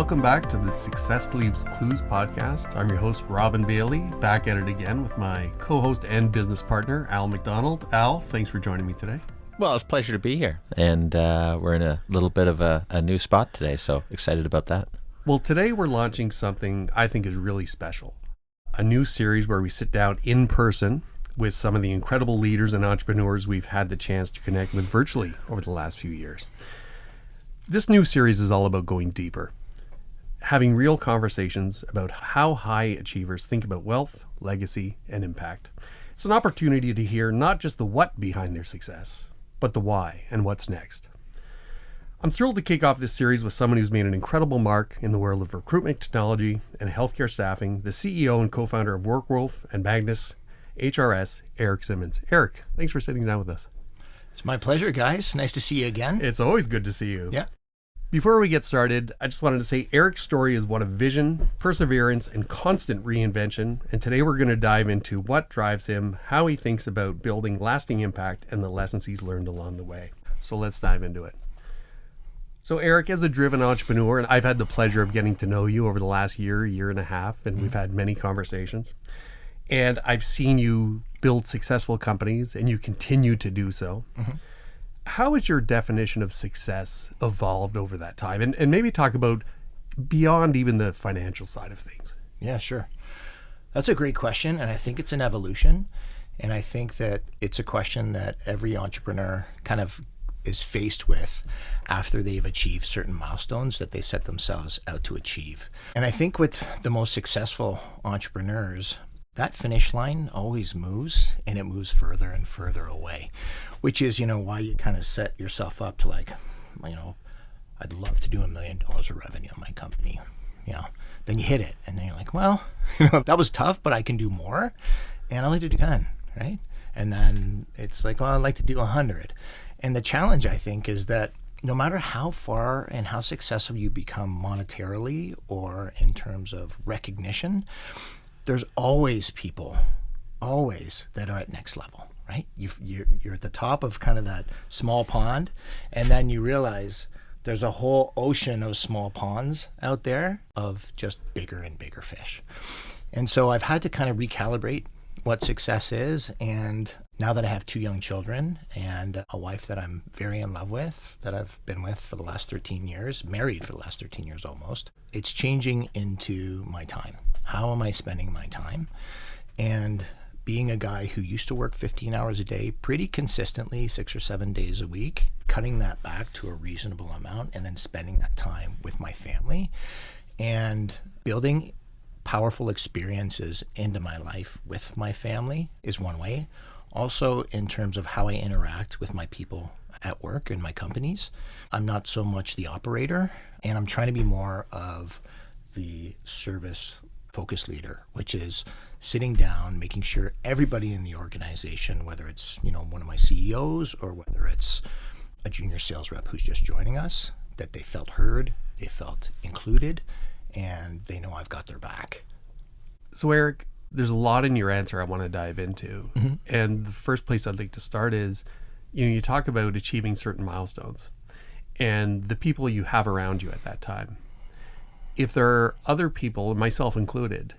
Welcome back to the Success Leaves Clues podcast. I'm your host, Robin Bailey, back at it again with my co-host and business partner, Al McDonald. Al, thanks for joining me today. Well, it's a pleasure to be here. And we're in a little bit of a new spot today, so excited about that. Well, today we're launching something I think is really special. A new series where we sit down in person with some of the incredible leaders and entrepreneurs we've had the chance to connect with virtually over the last few years. This new series is all about going deeper, having real conversations about how high achievers think about wealth, legacy, and impact. It's an opportunity to hear not just the what behind their success, but the why and what's next. I'm thrilled to kick off this series with someone who's made an incredible mark in the world of recruitment technology and healthcare staffing, the CEO and co-founder of Workwolf and Magnus HRS, Erik Simins. Erik, thanks for sitting down with us. It's my pleasure, guys. Nice to see you again. It's always good to see you. Yeah. Before we get started, I just wanted to say Erik's story is one of vision, perseverance, and constant reinvention. And today we're going to dive into what drives him, how he thinks about building lasting impact, and the lessons he's learned along the way. So let's dive into it. So Erik, as a driven entrepreneur, and I've had the pleasure of getting to know you over the last year and a half, and we've had many conversations. And I've seen you build successful companies, and you continue to do so. Mm-hmm. How has your definition of success evolved over that time? And maybe talk about beyond even the financial side of things. Yeah, sure. That's a great question, and I think it's an evolution. And I think that it's a question that every entrepreneur kind of is faced with after they've achieved certain milestones that they set themselves out to achieve. And I think with the most successful entrepreneurs, that finish line always moves, and it moves further and further away, which is, why you kind of set yourself up to I'd love to do $1 million of revenue in my company. Then you hit it, and then you're like, well, that was tough, but I can do more, and I'd like to do 10, right? And then it's like, well, I'd like to do 100. And the challenge, I think, is that no matter how far and how successful you become monetarily or in terms of recognition, there's always people, that are at next level, right? You're at the top of kind of that small pond, and then you realize there's a whole ocean of small ponds out there of just bigger and bigger fish. And so I've had to kind of recalibrate what success is. And now that I have 2 young children and a wife that I'm very in love with, that I've been with for the last 13 years, married for the last 13 years almost, it's changing into my time. How am I spending my time? And being a guy who used to work 15 hours a day pretty consistently, 6 or 7 days a week, cutting that back to a reasonable amount and then spending that time with my family and building powerful experiences into my life with my family is one way. Also, in terms of how I interact with my people at work and my companies, I'm not so much the operator, and I'm trying to be more of the service focus leader, which is sitting down, making sure everybody in the organization, whether it's one of my CEOs or whether it's a junior sales rep who's just joining us, that they felt heard, they felt included, and they know I've got their back. So Erik, there's a lot in your answer I want to dive into. Mm-hmm. And the first place I'd like to start is, you talk about achieving certain milestones and the people you have around you at that time. If there are other people, myself included,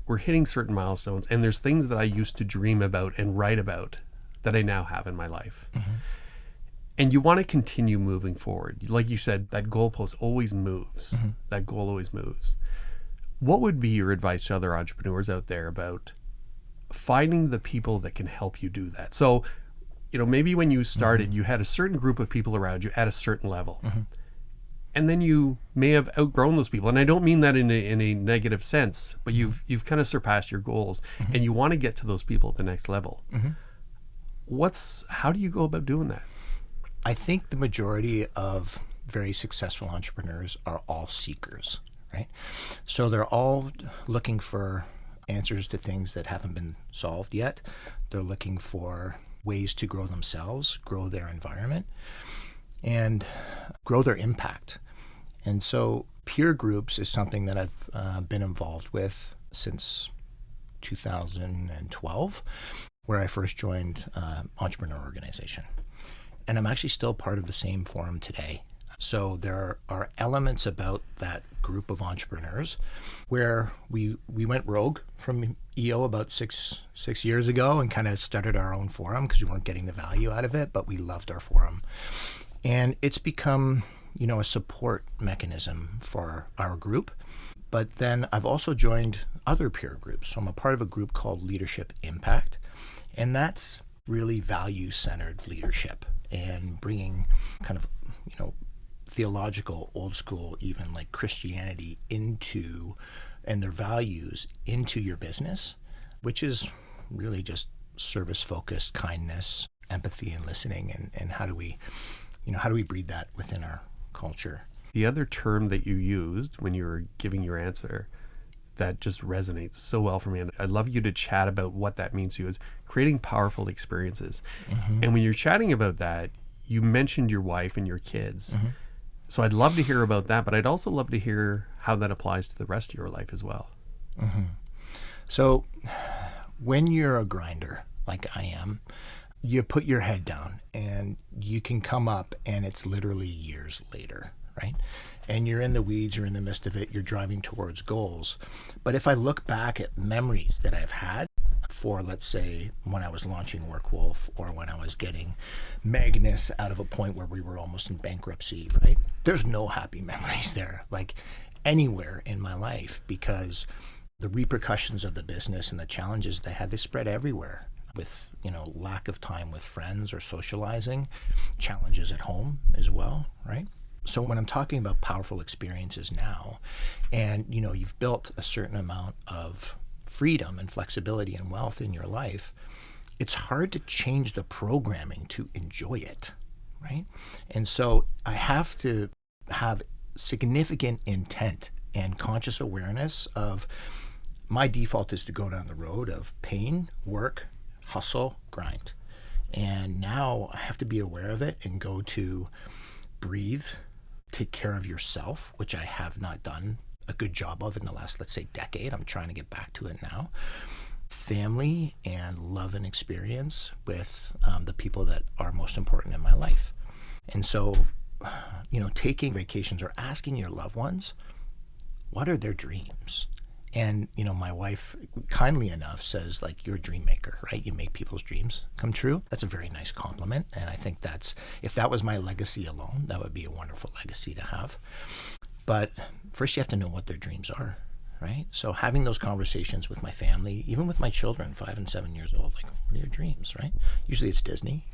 we're hitting certain milestones, and there's things that I used to dream about and write about that I now have in my life. Mm-hmm. And you want to continue moving forward. Like you said, that goalpost always moves. Mm-hmm. That goal always moves. What would be your advice to other entrepreneurs out there about finding the people that can help you do that? So, maybe when you started, mm-hmm. you had a certain group of people around you at a certain level. Mm-hmm. And then you may have outgrown those people. And I don't mean that in a negative sense, but you've kind of surpassed your goals, mm-hmm. and you want to get to those people at the next level. Mm-hmm. How do you go about doing that? I think the majority of very successful entrepreneurs are all seekers, right? So they're all looking for answers to things that haven't been solved yet. They're looking for ways to grow themselves, grow their environment, and grow their impact. And so peer groups is something that I've been involved with since 2012, where I first joined Entrepreneur Organization. And I'm actually still part of the same forum today. So there are elements about that group of entrepreneurs where we went rogue from EO about six years ago and kind of started our own forum because we weren't getting the value out of it, but we loved our forum. And it's become, a support mechanism for our group. But then I've also joined other peer groups. So I'm a part of a group called Leadership Impact, and that's really value-centered leadership and bringing kind of, theological, old school, even like Christianity into, and their values into your business, which is really just service-focused kindness, empathy, and listening. And how do we breed that within our culture? The other term that you used when you were giving your answer that just resonates so well for me, and I'd love you to chat about what that means to you, is creating powerful experiences. Mm-hmm. And when you're chatting about that, you mentioned your wife and your kids. Mm-hmm. So I'd love to hear about that, but I'd also love to hear how that applies to the rest of your life as well. Mm-hmm. So when you're a grinder, like I am, you put your head down and you can come up and it's literally years later, right? And you're in the weeds, you're in the midst of it, you're driving towards goals. But if I look back at memories that I've had for, let's say, when I was launching Workwolf or when I was getting Magnus out of a point where we were almost in bankruptcy, right? There's no happy memories there, like anywhere in my life, because the repercussions of the business and the challenges they had, they spread everywhere with, lack of time with friends or socializing, challenges at home as well, right? So when I'm talking about powerful experiences now, and you've built a certain amount of freedom and flexibility and wealth in your life, it's hard to change the programming to enjoy it, right? And so I have to have significant intent and conscious awareness of my default is to go down the road of pain, work, hustle, grind. And now I have to be aware of it and go to breathe, take care of yourself, which I have not done a good job of in the last, let's say, decade. I'm trying to get back to it now. Family and love and experience with the people that are most important in my life. And so, taking vacations or asking your loved ones, what are their dreams? And, my wife, kindly enough, says, like, you're a dream maker, right? You make people's dreams come true. That's a very nice compliment. And I think if that was my legacy alone, that would be a wonderful legacy to have. But first you have to know what their dreams are, right? So having those conversations with my family, even with my children, 5 and 7 years old, like, what are your dreams, right? Usually it's Disney.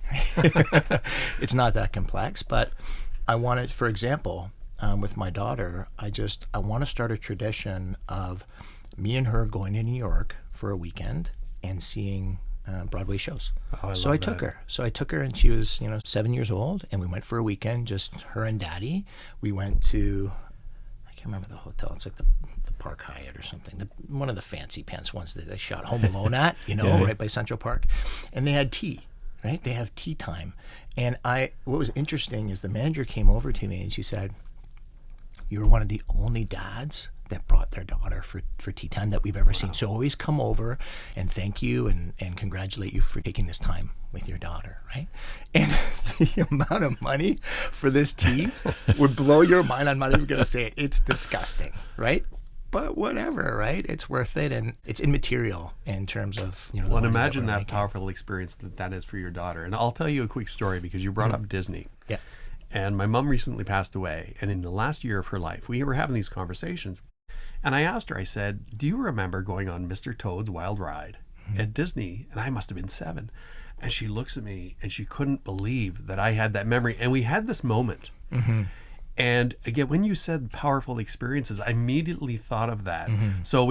It's not that complex, but I wanted, for example, with my daughter, I want to start a tradition of me and her going to New York for a weekend and seeing Broadway shows. So I took her and she was, 7 years old, and we went for a weekend, just her and Daddy. We went to, I can't remember the hotel. It's like the Park Hyatt or something. One of the fancy pants ones that they shot Home Alone at, right by Central Park. And they had tea, right? They have tea time. And what was interesting is the manager came over to me and she said, "You're one of the only dads that brought their daughter for tea time that we've ever seen. So always come over and thank you and congratulate you for taking this time with your daughter," right? And the amount of money for this tea would blow your mind. I'm not even going to say it. It's disgusting, right? But whatever, right? It's worth it, and it's immaterial in terms of, Well, and imagine that powerful experience that is for your daughter. And I'll tell you a quick story because you brought up Disney. Yeah. And my mom recently passed away, and in the last year of her life, we were having these conversations. And I asked her, I said, "Do you remember going on Mr. Toad's Wild Ride at Disney?" And I must have been 7. And she looks at me and she couldn't believe that I had that memory. And we had this moment. Mm-hmm. And again, when you said powerful experiences, I immediately thought of that. Mm-hmm. So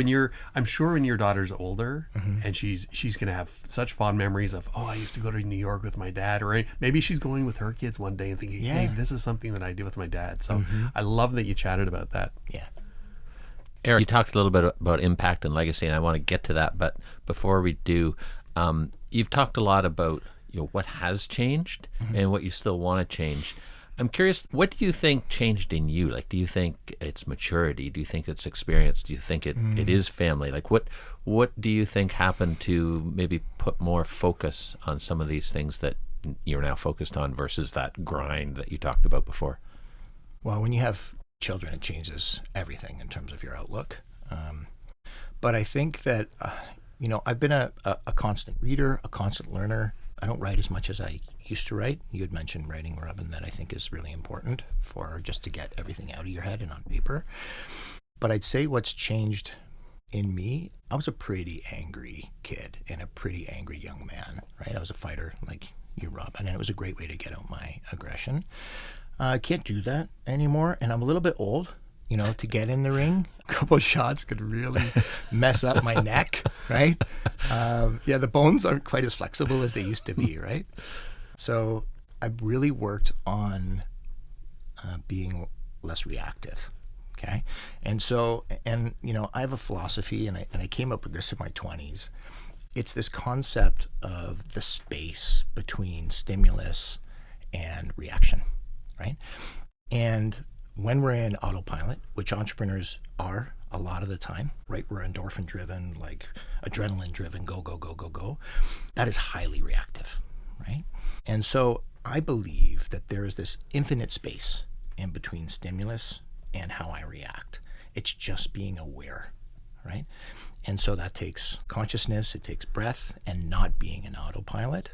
I'm sure when your daughter's older, mm-hmm. and she's going to have such fond memories of, I used to go to New York with my dad, or maybe she's going with her kids one day and thinking, hey, this is something that I did with my dad. So mm-hmm. I love that you chatted about that. Yeah. Erik, you talked a little bit about impact and legacy, and I want to get to that. But before we do, you've talked a lot about what has changed mm-hmm. and what you still want to change. I'm curious, what do you think changed in you? Like, do you think it's maturity? Do you think it's experience? Do you think it is family? Like, what do you think happened to maybe put more focus on some of these things that you're now focused on versus that grind that you talked about before? Well, when you have children, it changes everything in terms of your outlook. But I think that, I've been a constant reader, a constant learner. I don't write as much as I used to write. You had mentioned writing, Robin, that I think is really important for just to get everything out of your head and on paper. But I'd say what's changed in me, I was a pretty angry kid and a pretty angry young man, right? I was a fighter like you, Robin, and it was a great way to get out my aggression. I can't do that anymore, and I'm a little bit old, to get in the ring. A couple of shots could really mess up my neck, right? The bones aren't quite as flexible as they used to be, right? So I've really worked on being less reactive, okay? And so, I have a philosophy, and I came up with this in my 20s. It's this concept of the space between stimulus and reaction, right? And when we're in autopilot, which entrepreneurs are a lot of the time, right? We're endorphin driven, like adrenaline driven, go, go, go, go, go. That is highly reactive, right? And so I believe that there is this infinite space in between stimulus and how I react. It's just being aware, right? And so that takes consciousness, it takes breath, and not being an autopilot.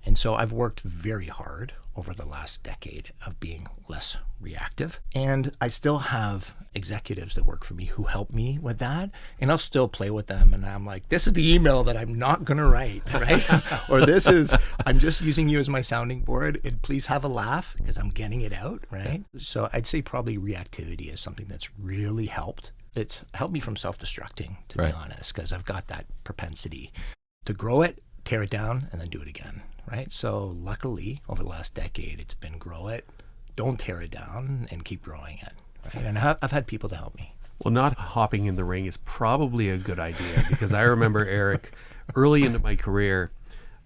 And so I've worked very hard over the last decade of being less reactive. And I still have executives that work for me who help me with that. And I'll still play with them. And I'm like, this is the email that I'm not going to write, right? Or I'm just using you as my sounding board. And please have a laugh because I'm getting it out, right? So I'd say probably reactivity is something that's really helped. It's helped me from self-destructing, to be honest, because I've got that propensity to grow it, tear it down, and then do it again, right? So luckily, over the last decade, it's been grow it, don't tear it down, and keep growing it, right? And I've had people to help me. Well, not hopping in the ring is probably a good idea, because I remember, Erik, early into my career,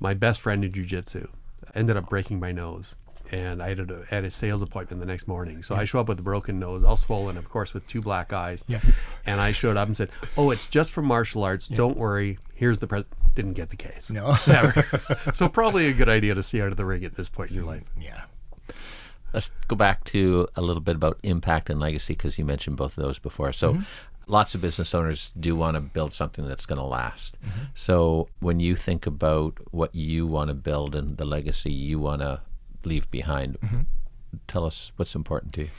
my best friend in jiu-jitsu ended up breaking my nose. And I had a sales appointment the next morning. So I show up with a broken nose, all swollen, of course, with 2 black eyes. Yeah. And I showed up and said, oh, it's just from martial arts. Yeah. Don't worry. Here's the Didn't get the case. No. Never. So probably a good idea to stay out of the ring at this point in your life. Yeah. Let's go back to a little bit about impact and legacy, because you mentioned both of those before. So lots of business owners do want to build something that's going to last. So when you think about what you want to build and the legacy you want to leave behind, tell us what's important to you.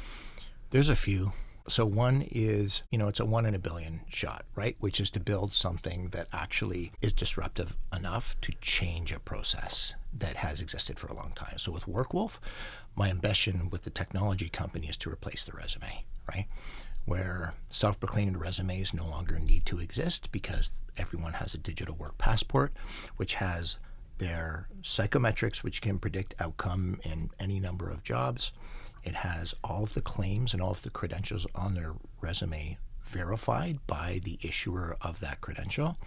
There's a few. So one is, it's a 1 in a billion shot, right? Which is to build something that actually is disruptive enough to change a process that has existed for a long time. So with Workwolf, my ambition with the technology company is to replace the resume, right? Where self-proclaimed resumes no longer need to exist because everyone has a digital work passport, which has their psychometrics, which can predict outcome in any number of jobs. It has all of the claims and all of the credentials on their resume verified by the issuer of that credential.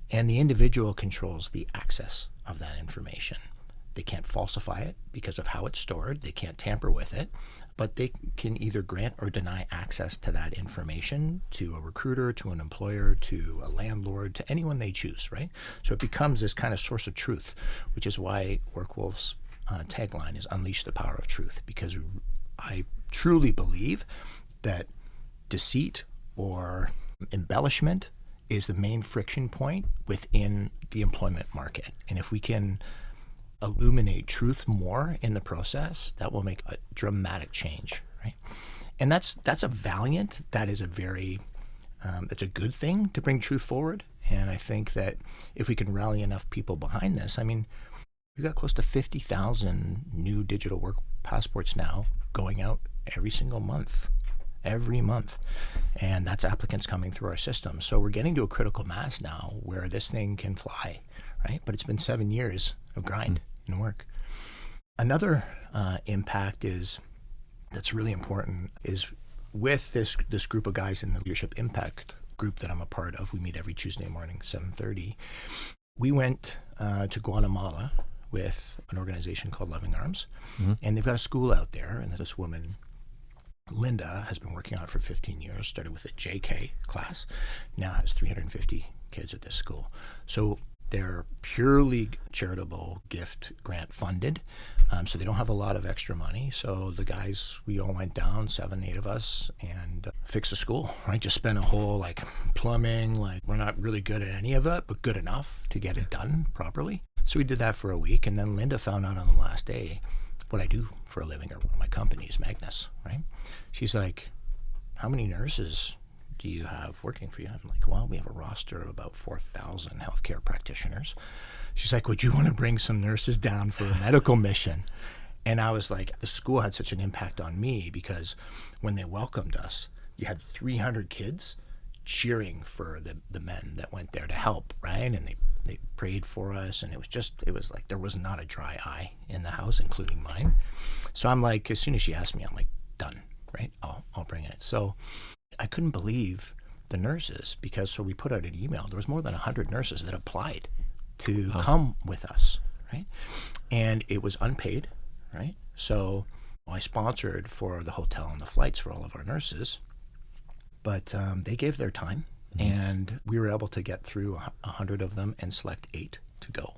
And the individual controls the access of that information. They can't falsify it because of how it's stored. They can't tamper with it. But they can either grant or deny access to that information to a recruiter, to an employer, to a landlord, to anyone they choose, right? So it becomes this kind of source of truth, which is why Workwolf's tagline is Unleash the Power of Truth, because I truly believe that deceit or embellishment is the main friction point within the employment market. And if we can illuminate truth more in the process, that will make a dramatic change, right? And that's a valiant, that is a very, it's a good thing to bring truth forward. And I think that if we can rally enough people behind this, I mean, we've got close to 50,000 new digital work passports now going out every single month, every month. And that's applicants coming through our system. So we're getting to a critical mass now where this thing can fly, right? But it's been 7 years of grind and work. Another impact that's really important is with this group of guys in the Leadership Impact group that I'm a part of. We meet every Tuesday morning, 7:30. We went to Guatemala with an organization called Loving Arms, and they've got a school out there, and this woman, Linda, has been working on it for 15 years, started with a JK class, now has 350 kids at this school. So they're purely charitable, gift, grant funded. So they don't have a lot of extra money. So the guys, we all went down, 7, 8 of us, and fixed the school, right? Just spent a whole like plumbing, like we're not really good at any of it, but good enough to get it done properly. So we did that for a week. And then Linda found out on the last day what I do for a living, or one of my companies, Magnus, right? She's like, how many nurses do you have working for you? I'm like, well, we have a roster of about 4,000 healthcare practitioners. She's like, would you want to bring some nurses down for a medical mission? And I was like, the school had such an impact on me because when they welcomed us, you had 300 kids cheering for the men that went there to help, right? And they prayed for us, and it was like there was not a dry eye in the house, including mine. So I'm like, as soon as she asked me, I'm like, done, right? I'll bring it. So I couldn't believe the nurses, because so we put out an email. There was more than 100 nurses that applied to come with us, right? And it was unpaid, right? So I sponsored for the hotel and the flights for all of our nurses, but they gave their time, and we were able to get through 100 of them and select 8 to go.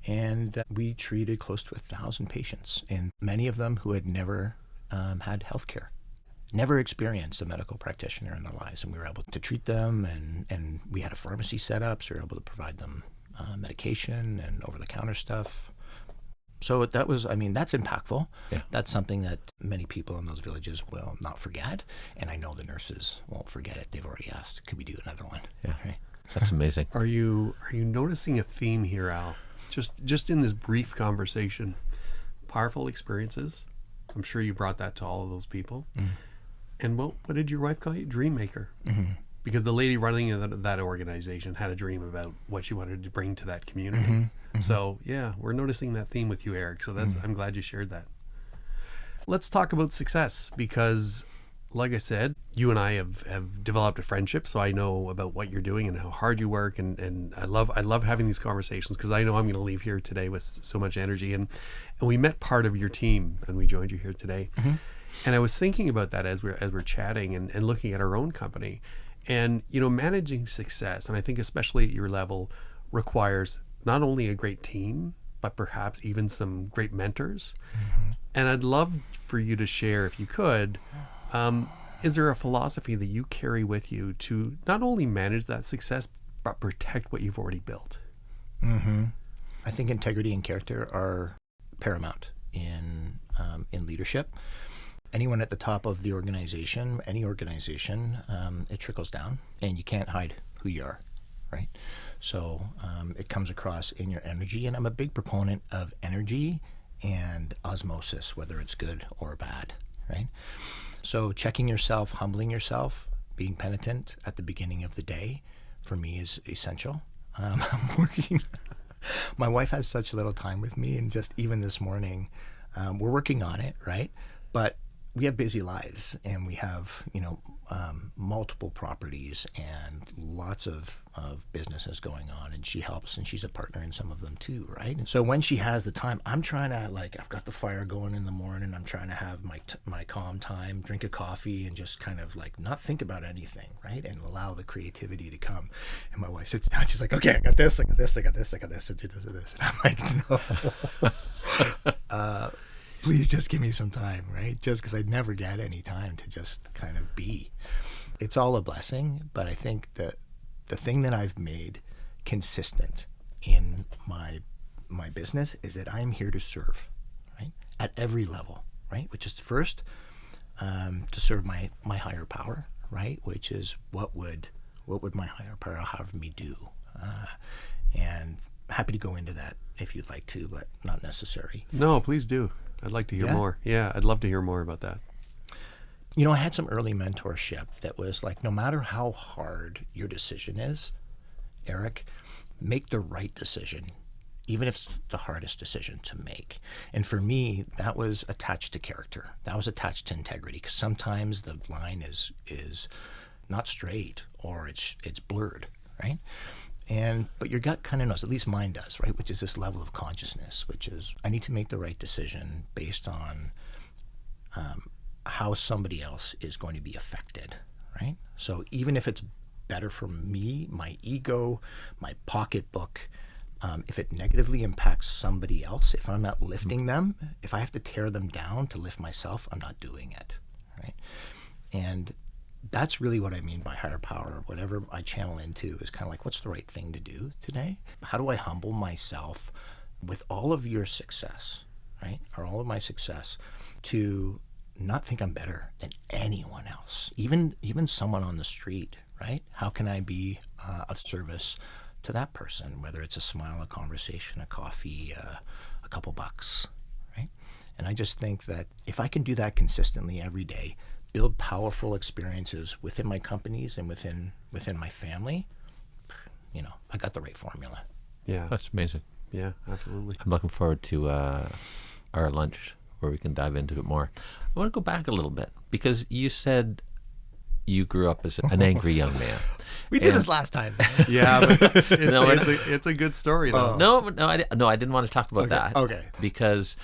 And we treated close to 1,000 patients, and many of them who had never had health care, never experienced a medical practitioner in their lives. And we were able to treat them, and we had a pharmacy set up, so we were able to provide them medication and over-the-counter stuff. So that was, I mean, that's impactful. Yeah. That's something that many people in those villages will not forget. And I know the nurses won't forget it. They've already asked, could we do another one? Yeah. Right? That's amazing. Are you noticing a theme here, Al? Just in this brief conversation, powerful experiences. I'm sure you brought that to all of those people. And what did your wife call you? Dream maker. Because the lady running that organization had a dream about what she wanted to bring to that community. So yeah, we're noticing that theme with you, Erik. So that's I'm glad you shared that. Let's talk about success, because like I said, you and I have developed a friendship, so I know about what you're doing and how hard you work, and I love having these conversations, because I know I'm going to leave here today with so much energy. And we met part of your team, and we joined you here today. And I was thinking about that as we're chatting and looking at our own company. And, you know, managing success, and I think especially at your level, requires not only a great team, but perhaps even some great mentors. And I'd love for you to share, if you could, is there a philosophy that you carry with you to not only manage that success, but protect what you've already built? I think integrity and character are paramount in leadership. Anyone at the top of the organization, any organization, it trickles down, and you can't hide who you are, right? So it comes across in your energy, and I'm a big proponent of energy and osmosis, whether it's good or bad, right? So checking yourself, humbling yourself, being penitent at the beginning of the day, for me is essential. I'm working. My wife has such little time with me, and just even this morning, we're working on it, right? But we have busy lives, and we have, multiple properties and lots of businesses going on, and she helps, and she's a partner in some of them too, right? And so when she has the time, I'm trying to, I've got the fire going in the morning, I'm trying to have my calm time, drink a coffee, and just kind of not think about anything, right? And allow the creativity to come. And my wife sits down, she's like, okay, I got this, and do this, and this. And I'm like, no. Please just give me some time, right? Just because I'd never get any time to just kind of be. It's all a blessing, but I think that the thing that I've made consistent in my business is that I'm here to serve, right? At every level, right? Which is first to serve my higher power, right? Which is what would my higher power have me do? And happy to go into that if you'd like to, but not necessary. No, please do. I'd like to hear more. Yeah, I'd love to hear more about that. I had some early mentorship that was like, no matter how hard your decision is, Erik, make the right decision, even if it's the hardest decision to make. And for me, that was attached to character. That was attached to integrity, because sometimes the line is not straight, or it's blurred, right? But your gut kind of knows, at least mine does, right? Which is this level of consciousness, which is, I need to make the right decision based on how somebody else is going to be affected, right? So even if it's better for me, my ego, my pocketbook, If it negatively impacts somebody else, if I'm not lifting them, if I have to tear them down to lift myself, I'm not doing it, right? And that's really what I mean by higher power. Whatever I channel into is kind of like, what's the right thing to do today? How do I humble myself with all of your success, right? Or all of my success, to not think I'm better than anyone else, even someone on the street, right? How can I be of service to that person, whether it's a smile, a conversation, a coffee, a couple bucks, right? And I just think that if I can do that consistently every day, build powerful experiences within my companies and within my family, I got the right formula. Yeah. That's amazing. Yeah, absolutely. I'm looking forward to our lunch where we can dive into it more. I want to go back a little bit because you said you grew up as an angry young man. We did this last time. Yeah, but it's a good story though. No, I didn't want to talk about that. Okay. Because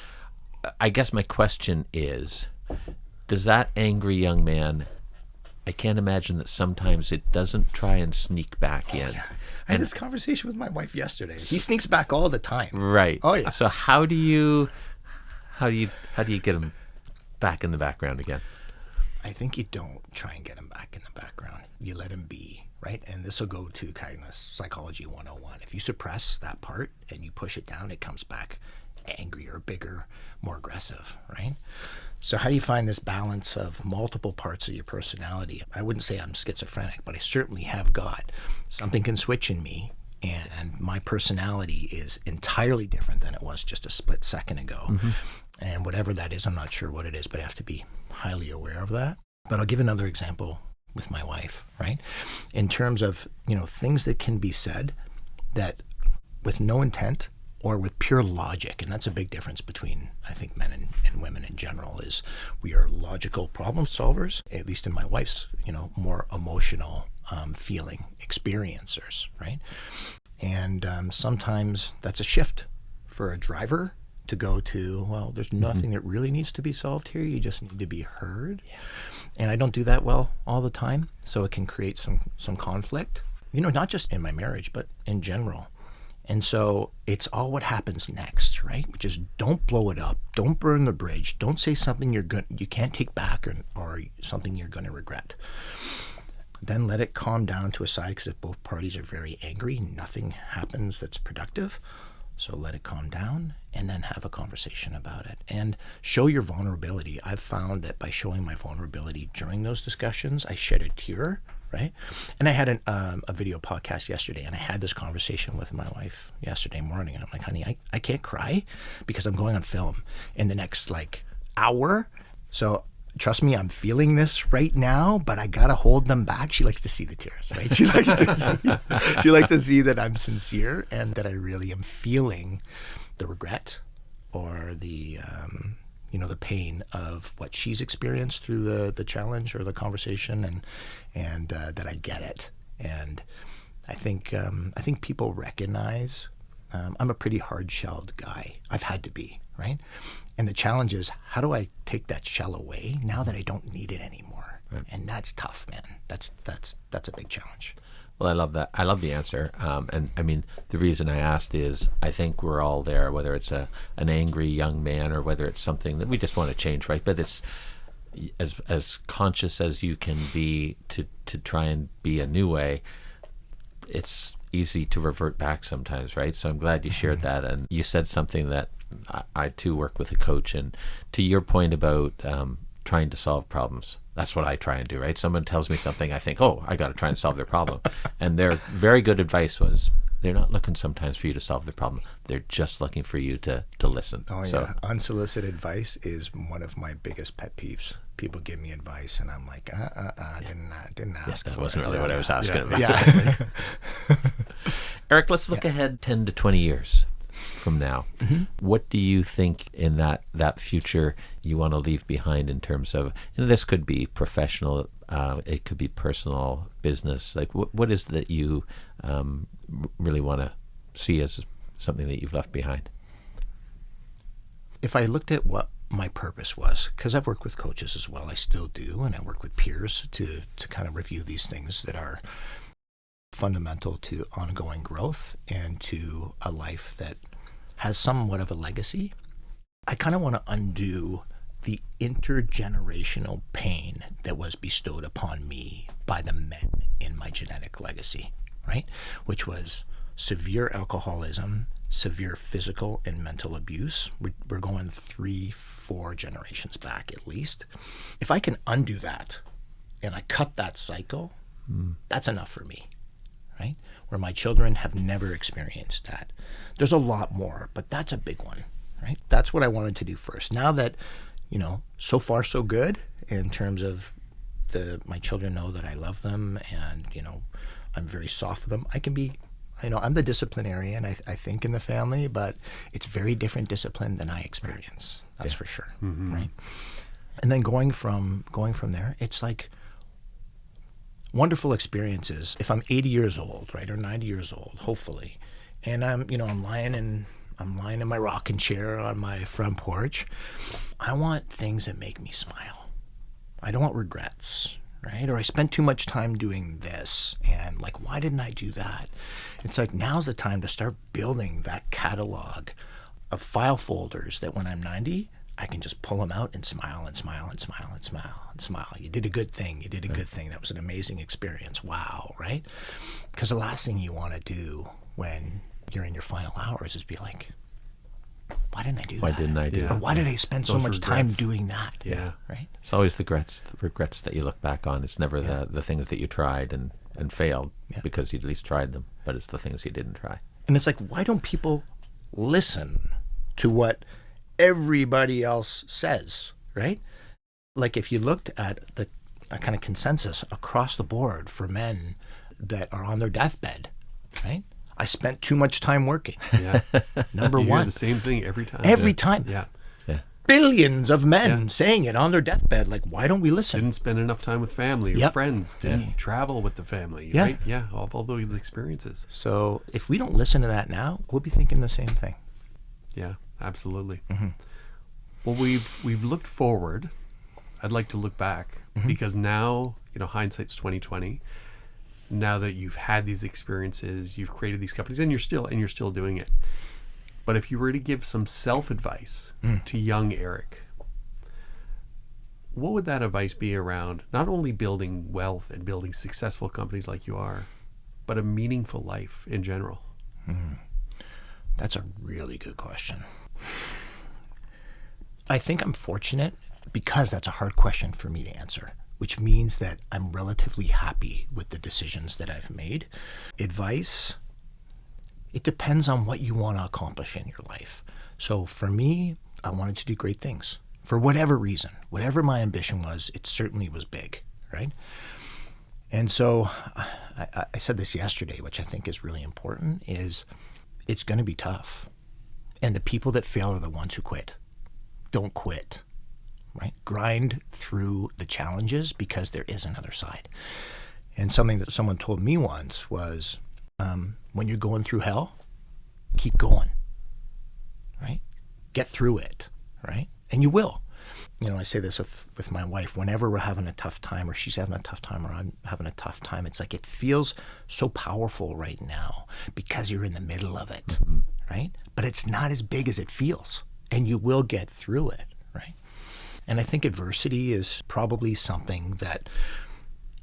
I guess my question is, does that angry young man, I can't imagine that sometimes it doesn't try and sneak back in. Yeah. I had this conversation with my wife yesterday. He sneaks back all the time. Right. Oh yeah. So how do you get him back in the background again? I think you don't try and get him back in the background. You let him be, right? And this will go to kind of psychology 101. If you suppress that part and you push it down, it comes back angrier, bigger, more aggressive, right? So how do you find this balance of multiple parts of your personality? I wouldn't say I'm schizophrenic, but I certainly have got something can switch in me, and my personality is entirely different than it was just a split second ago. Mm-hmm. And whatever that is, I'm not sure what it is, but I have to be highly aware of that. But I'll give another example with my wife, right? In terms of, things that can be said that with no intent or with pure logic, and that's a big difference between, I think, men and women in general, is we are logical problem solvers, at least in my wife's, more emotional feeling experiencers, right? And sometimes that's a shift for a driver to go to, well, there's nothing that really needs to be solved here. You just need to be heard. Yeah. And I don't do that well all the time. So it can create some conflict, not just in my marriage, but in general. And so it's all what happens next, right? Which is don't blow it up. Don't burn the bridge. Don't say something you can't take back or something you're going to regret. Then let it calm down to a side, because if both parties are very angry, nothing happens that's productive. So let it calm down and then have a conversation about it and show your vulnerability. I've found that by showing my vulnerability during those discussions, I shed a tear, right? And I had a video podcast yesterday, and I had this conversation with my wife yesterday morning, and I'm like, honey, I can't cry because I'm going on film in the next hour. So trust me, I'm feeling this right now, but I gotta hold them back. She likes to see the tears, right? She likes to see that I'm sincere and that I really am feeling the regret or the the pain of what she's experienced through the challenge or the conversation, and that I get it. And I think people recognize I'm a pretty hard-shelled guy. I've had to be, right? And the challenge is, how do I take that shell away now that I don't need it anymore? Right. And that's tough, man. That's a big challenge. Well, I love that. I love the answer. And I mean, the reason I asked is I think we're all there, whether it's an angry young man or whether it's something that we just want to change, right? But it's as conscious as you can be to try and be a new way. It's easy to revert back sometimes, right? So I'm glad you shared that. And you said something that I too work with a coach, and to your point about trying to solve problems, that's what I try and do, right? Someone tells me something, I think, oh, I got to try and solve their problem. And their very good advice was, they're not looking sometimes for you to solve the problem. They're just looking for you to listen. Oh, yeah. So, unsolicited advice is one of my biggest pet peeves. People give me advice, and I'm like, didn't ask. That wasn't really what I was asking about. Yeah. Eric, let's look ahead 10 to 20 years from now. Mm-hmm. What do you think in that future you want to leave behind in terms of, and this could be professional, it could be personal, business, like what is that you really want to see as something that you've left behind? If I looked at what my purpose was, because I've worked with coaches as well, I still do, and I work with peers to kind of review these things that are fundamental to ongoing growth and to a life that has somewhat of a legacy. I kind of want to undo the intergenerational pain that was bestowed upon me by the men in my genetic legacy, right? Which was severe alcoholism, severe physical and mental abuse. We're going 3-4 generations back at least. If I can undo that and I cut that cycle, that's enough for me, right? Where my children have never experienced that. There's a lot more, but that's a big one, right? That's what I wanted to do first. Now that, so far so good in terms of my children know that I love them and, I'm very soft with them. I can be, I'm the disciplinarian, I think, in the family, but it's very different discipline than I experience. That's for sure, right? And then going from there, it's like wonderful experiences. If I'm 80 years old, right, or 90 years old, hopefully, and I'm lying in my rocking chair on my front porch, I want things that make me smile. I don't want regrets, right? Or I spent too much time doing this, and like, why didn't I do that? It's like, now's the time to start building that catalog of file folders that when I'm 90, I can just pull them out and smile and smile and smile and smile and smile. You did a good thing. You did a good thing. That was an amazing experience. Wow, right? Because the last thing you want to do when you're in your final hours is be like, why didn't I do that? Why didn't I do that? Or why did I spend so much time doing that? Yeah. Right? It's always the regrets that you look back on. It's never the things that you tried and failed because you at least tried them, but it's the things you didn't try. And it's like, why don't people listen to what everybody else says, right? Like if you looked at a kind of consensus across the board for men that are on their deathbed, right? I spent too much time working. Yeah. Number you one. hear the same thing every time. Every time. Yeah. Billions of men saying it on their deathbed. Like, why don't we listen? Didn't spend enough time with family or friends. Didn't travel with the family. Yeah. Right? Yeah. All those experiences. So if we don't listen to that now, we'll be thinking the same thing. Yeah, absolutely. Well, we've looked forward. I'd like to look back because now, hindsight's 2020. Now that you've had these experiences, you've created these companies, and you're still doing it. But if you were to give some self-advice to young Erik, what would that advice be around not only building wealth and building successful companies like you are, but a meaningful life in general? That's a really good question. I think I'm fortunate because that's a hard question for me to answer, which means that I'm relatively happy with the decisions that I've made. Advice, it depends on what you want to accomplish in your life. So for me, I wanted to do great things. For whatever reason, whatever my ambition was, it certainly was big, right? And so I said this yesterday, which I think is really important, is it's going to be tough. And the people that fail are the ones who quit. Don't quit, right? Grind through the challenges because there is another side. And something that someone told me once was, when you're going through hell, keep going, right? Get through it, right? And you will. I say this with my wife, whenever we're having a tough time or she's having a tough time or I'm having a tough time, it's like it feels so powerful right now because you're in the middle of it, right? But it's not as big as it feels, and you will get through it, right? And I think adversity is probably something that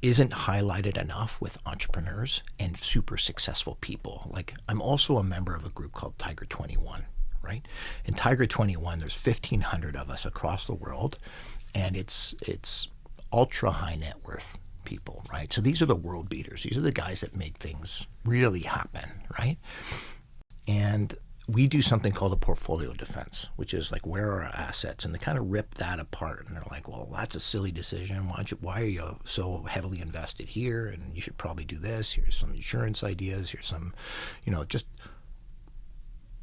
isn't highlighted enough with entrepreneurs and super successful people. Like, I'm also a member of a group called Tiger 21, right? In Tiger 21, there's 1,500 of us across the world, and it's ultra high net worth people, right? So these are the world beaters. These are the guys that make things really happen, right? And we do something called a portfolio defense, which is like, where are our assets? And they kind of rip that apart. And they're like, well, that's a silly decision. Why are you so heavily invested here? And you should probably do this. Here's some insurance ideas. Here's some, just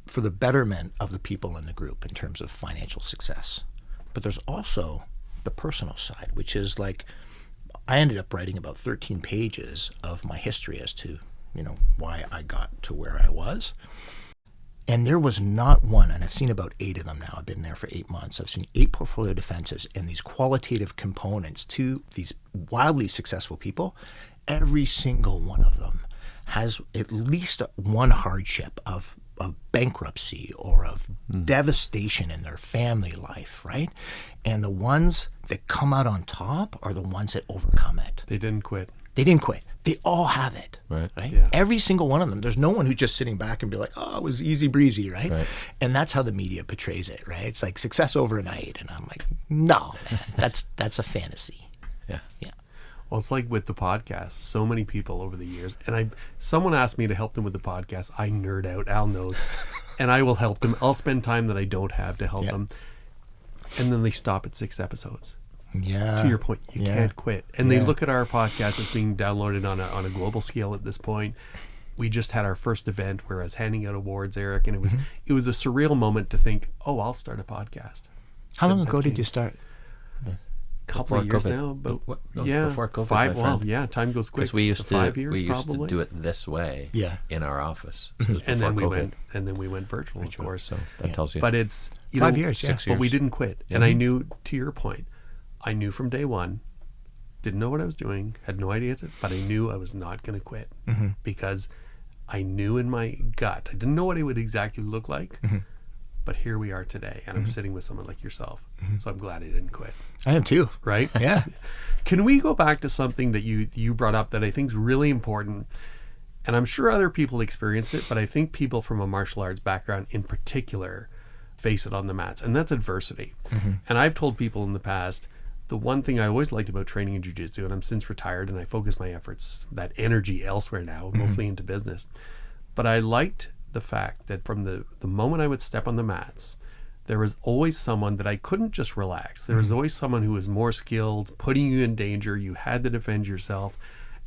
for the betterment of the people in the group in terms of financial success. But there's also the personal side, which is like, I ended up writing about 13 pages of my history as to, why I got to where I was. And there was not one, and I've seen about 8 of them now. I've been there for 8 months. I've seen 8 portfolio defenses and these qualitative components to these wildly successful people. Every single one of them has at least one hardship of bankruptcy or of devastation in their family life, right? And the ones that come out on top are the ones that overcome it. They didn't quit. They didn't quit. They all have it, Right. Yeah. Every single one of them. There's no one who's just sitting back and be like, oh, it was easy breezy, right? And that's how the media portrays it, right? It's like success overnight. And I'm like, no, man, that's a fantasy. Yeah. Yeah. Well, it's like with the podcast. So many people over the years, and someone asked me to help them with the podcast. I nerd out. Al knows, and I will help them. I'll spend time that I don't have to help them, and then they stop at 6 episodes. Yeah. To your point, you can't quit. And they look at our podcast as being downloaded on a global scale at this point. We just had our first event where I was handing out awards, Eric, and it was a surreal moment to think, oh, I'll start a podcast. How long ago did you start? Couple of years COVID. now, but Before COVID, 5. my Well, friend. yeah, time goes quick. Because we used to 5 years, we used probably. to do it this way in our office. It was and then before we went virtual, of course. So that tells you. But it's 5 years, 6 But we years. didn't quit, and I knew. To your point, I knew from day one. Didn't know what I was doing. Had no idea, but I knew I was not going to quit because I knew in my gut. I didn't know what it would exactly look like, but here we are today, and I'm sitting with someone like yourself. So I'm glad I didn't quit. I am too. Right? Yeah. Can we go back to something that you brought up that I think is really important? And I'm sure other people experience it, but I think people from a martial arts background in particular face it on the mats, and that's adversity. And I've told people in the past, the one thing I always liked about training in jiu-jitsu, and I'm since retired and I focus my efforts, that energy elsewhere now, mostly into business. But I liked the fact that from the moment I would step on the mats, there was always someone that I couldn't just relax. There was always someone who was more skilled, putting you in danger. You had to defend yourself.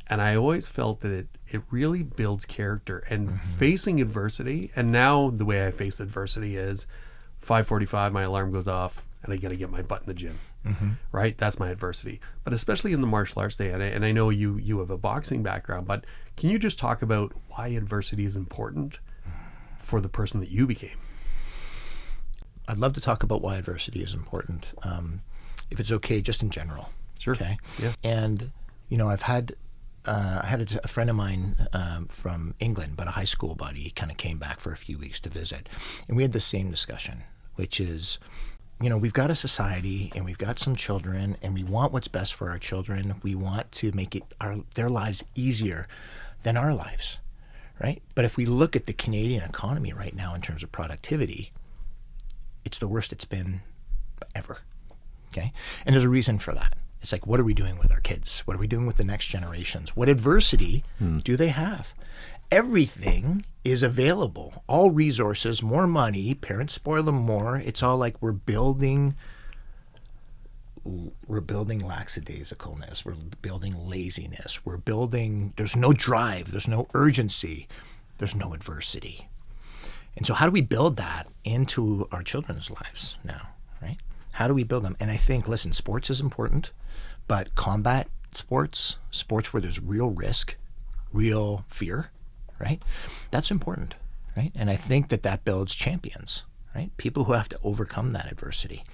And I always felt that it really builds character and facing adversity. And now the way I face adversity is 5:45, my alarm goes off and I got to get my butt in the gym. Right? That's my adversity. But especially in the martial arts day, and I know you have a boxing background, but can you just talk about why adversity is important for the person that you became? I'd love to talk about why adversity is important, if it's okay, just in general. Sure. Okay. Yeah. And I've had I had a friend of mine from England, but a high school buddy, kind of came back for a few weeks to visit, and we had the same discussion, which is, we've got a society and we've got some children, and we want what's best for our children. We want to make their lives easier than our lives, right? But if we look at the Canadian economy right now in terms of productivity, it's the worst it's been ever, okay? And there's a reason for that. It's like, what are we doing with our kids? What are we doing with the next generations? What adversity do they have? Everything is available. All resources, more money, parents spoil them more. It's all like we're building lackadaisicalness. We're building laziness. There's no drive. There's no urgency. There's no adversity. And so how do we build that into our children's lives now, right? How do we build them? And I think, listen, sports is important, but combat sports where there's real risk, real fear, right? That's important, right? And I think that builds champions, right? People who have to overcome that adversity.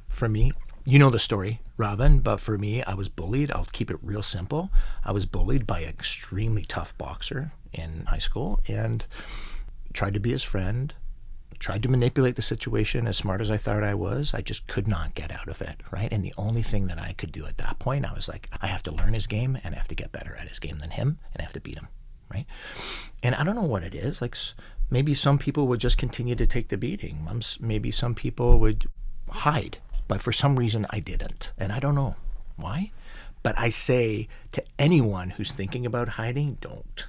For me, you know the story, Robin, but for me, I was bullied. I'll keep it real simple. I was bullied by an extremely tough boxer in high school and tried to be his friend, tried to manipulate the situation as smart as I thought I was. I just could not get out of it, right? And the only thing that I could do at that point, I was like, I have to learn his game and I have to get better at his game than him and I have to beat him, right? And I don't know what it is. Like, maybe some people would just continue to take the beating. Maybe some people would hide, but for some reason I didn't. And I don't know why. But I say to anyone who's thinking about hiding, don't.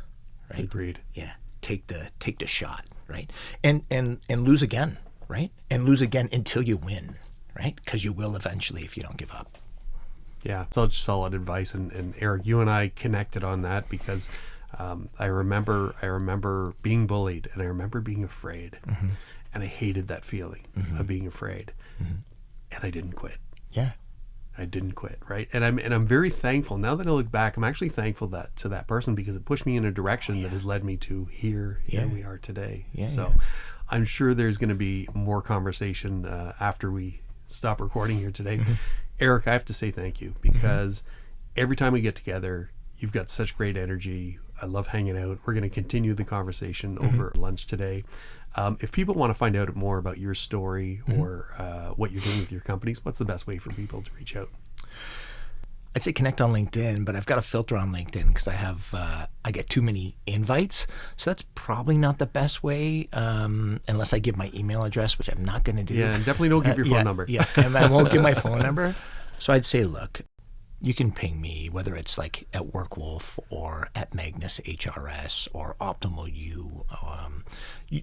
Right? Agreed. Yeah. Take the shot, right? And lose again, right? And lose again until you win, right? Because you will eventually if you don't give up. Yeah, such solid advice. And Eric, you and I connected on that because I remember being bullied and I remember being afraid. And I hated that feeling of being afraid. And I didn't quit. Yeah. I didn't quit, right? And I'm very thankful. Now that I look back, I'm actually thankful to that person because it pushed me in a direction that has led me to here we are today. I'm sure there's going to be more conversation after we stop recording here today. Eric, I have to say thank you because every time we get together, you've got such great energy. I love hanging out. We're going to continue the conversation over lunch today. If people want to find out more about your story or what you're doing with your companies, what's the best way for people to reach out? I'd say connect on LinkedIn, but I've got a filter on LinkedIn because I get too many invites. So that's probably not the best way, unless I give my email address, which I'm not going to do. Yeah, and definitely don't give your phone number. Yeah, and I won't give my phone number. So I'd say, look, you can ping me, whether it's like at Workwolf or at Magnus HRS or Optimal U.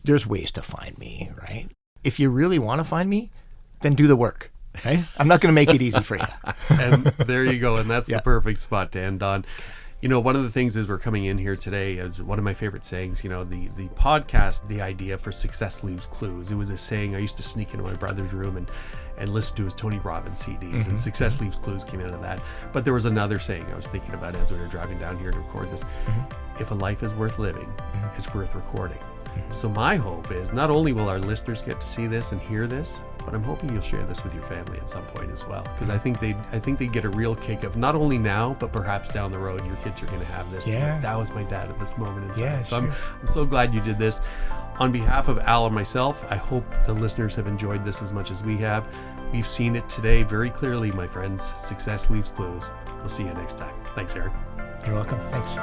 There's ways to find me, right? If you really want to find me, then do the work. Right? I'm not going to make it easy for you. And there you go. And that's the perfect spot to end on. You know, one of the things as we're coming in here today is one of my favorite sayings, you know, the podcast, the idea for success leaves clues. It was a saying I used to sneak into my brother's room and listen to his Tony Robbins CDs, and success leaves clues came out of that. But there was another saying I was thinking about as we were driving down here to record this. If a life is worth living, it's worth recording. So my hope is not only will our listeners get to see this and hear this, but I'm hoping you'll share this with your family at some point as well, because I think they get a real kick of not only now, but perhaps down the road your kids are going to have this. Yeah. That was my dad at this moment in time. Yeah, so sure. I'm so glad you did this. On behalf of Al and myself, I hope the listeners have enjoyed this as much as we have. We've seen it today very clearly, my friends. Success leaves clues. We'll see you next time. Thanks, Erik. You're welcome. Thanks.